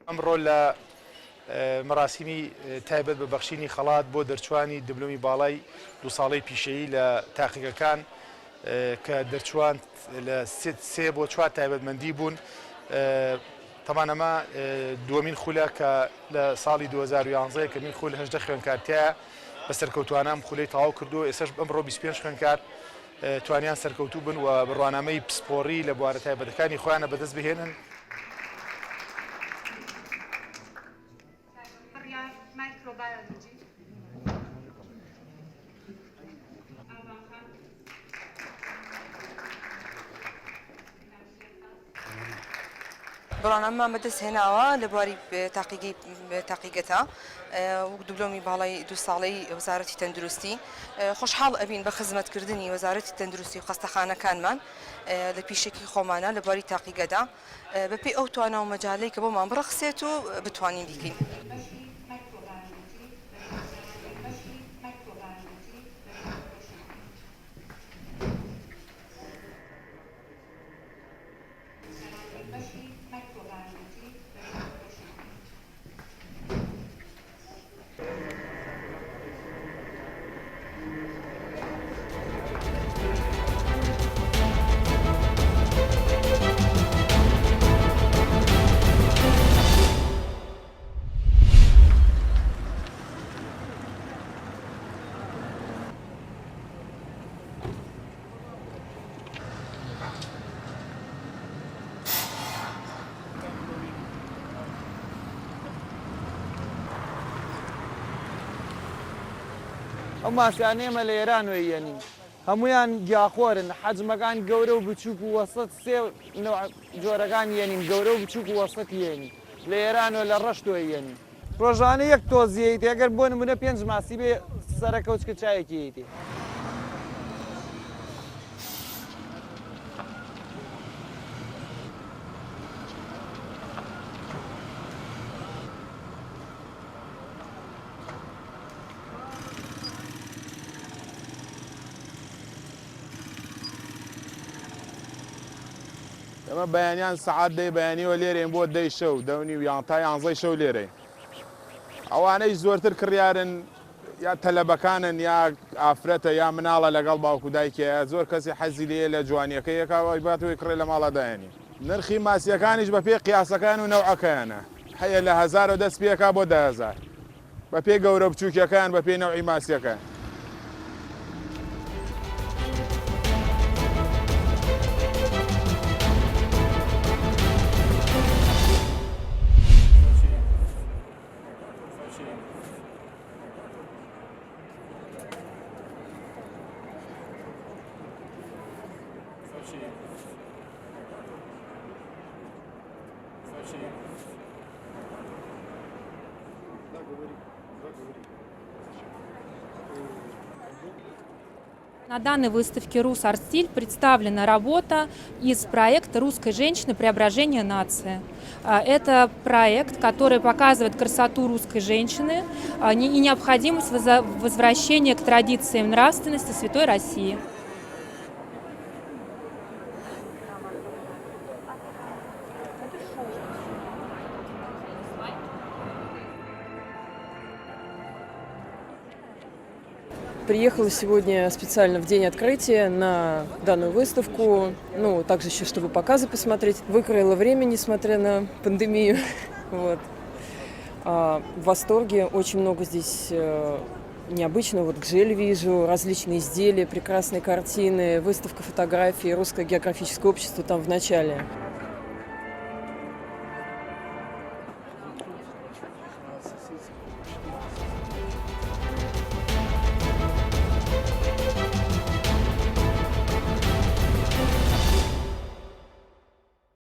ئەمڕۆ لە مەراسیمی تایبەت بە بەخشینی خەڵات بۆ دەرچوانی دبلۆمی باڵای دو ساڵەی پیشەیی لە تاقیگەکان کە دەرچوان لە 3 بۆ 4 تایبەتمەندی بوون. تەمان ئەمە دووەمین خولە کە لە ساڵی 2011 کە من خول 18 خوێنکارتیایە بە سەرکەوتوانام خولەی تەواو کردو. ئێستاش ئەمڕۆ 25 خوێنکار توانیان سەرکەوتوو بن و بڕوانامەی پسپۆڕی لە بوارە تایبەتەکانی خۆیانە بەدەست بهێنن. بەڵام بەدەست هێناوە لە بواری تاقیگەتە وەک دیبلۆمی باڵای دو ساڵەی وەزارەتی تەندروستی. خۆشحاڵ ئەبین بە خزمەتکردنی وەزارەتی تەندروستی و خەستەخانەکانمان لە پیشێکی خۆمانە لە بواری تاقیگەدا بەپێی ئەو توانە و مەجاالەی کە بۆمان بڕەخسێت و بتوانین بیکەین. ئەو ماسیانێمە لە ئێران وێنین هەمویان گیاخۆرن حەجمەکان گەورە و بچووک و وەسەد سێ جۆرەکان یێنین گەورە و بچووک و وەسەد یێنی لە ئێران و لە ڕەشت یێنی ڕۆژانە یەک تۆزیەیت ئەگەر بۆ نمونە 5 ماسی بێ سەرەکەوچکە چایەکیەتی. ئەمە بەیانیان سەعات دەی بەیانیوە لێرەین بۆ 10 شەو 10:30 یان تا 11 شەو لێرەین. ئەوانەی زۆرتر کڕیارن یا تەلەبەکانن یا ئافرەتە یا مناڵە لەگەڵ باوکو دایکەیە زۆر کەسی حەزی لێ لە جوانیەکەیەکەوەی باتەوەی کڕێ لە ماڵە دایانی. نرخی ماسیەکانیش بە پێی قیاسەکان و نەوعەکەیانە هەیە لە 1000 و دەست پێکا بۆ 10,000 بە پێی گەورە بچووکەکان بە پێی نەوعی ماسیەکان. На данной выставке «Русартстиль» представлена работа из проекта «Русская женщина. Преображение нации». Это проект, который показывает красоту русской женщины и необходимость возвращения к традициям нравственности Святой России. Приехала сегодня специально в день открытия на данную выставку, также еще, чтобы показы посмотреть. Выкроила время, несмотря на пандемию. Вот. В восторге, очень много здесь необычного. Вот гжель вижу, различные изделия, прекрасные картины, выставка фотографий, Русское географическое общество там в начале.